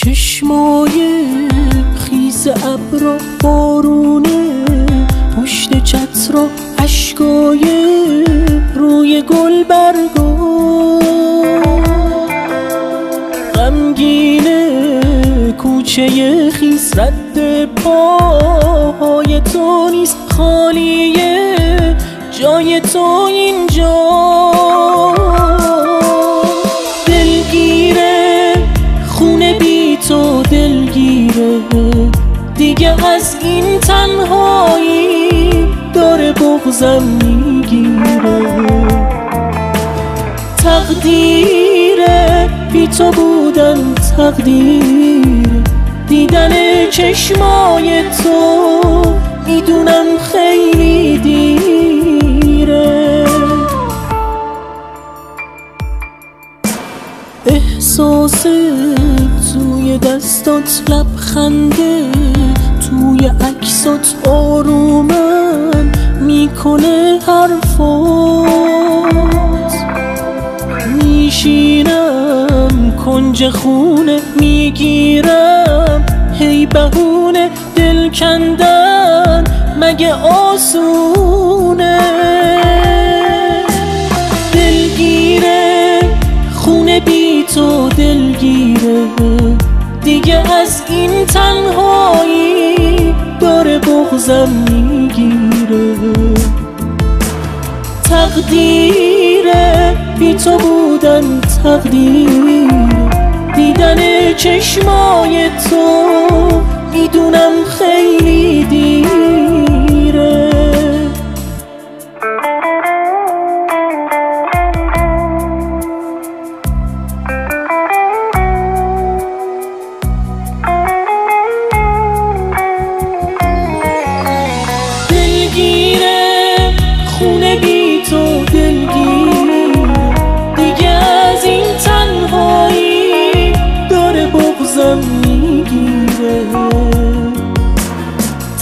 چشمای خیس ابر و بارونه، پشت چتر و اشکای روی گل برگا، غمگینه کوچه خیس رد پاهای تو نیست، خالیه جای تو اینجا. دلگیره خونه بی تو، دلگیره دیگه از این تنهایی داره بغضم میگیره. تقدیره بی تو بودن، تقدیر دیدن چشمای تو، میدونم خیلی دیره. احساس توی دستات لبخنده، توی عکسات آرومن میکنه حرفات. میشینم کنج خونه میگیرم هی بهونه، دل کندن مگه آسونه؟ دلگیره خونه بی تو، دلگیره دیگه از این تنهایی داره بغضم میگیره. تقدیره بی تو بودن، تقدیر دیدن چشمای تو، میدونم خیلی دیره. دلگیره خونه بی تو، دلگیر دیگه از این تنهایی داره بغضم میگیره.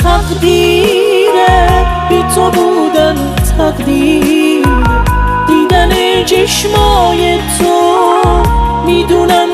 تقدیره بی تو بودن، تقدیر دیدن چشمای تو، میدونم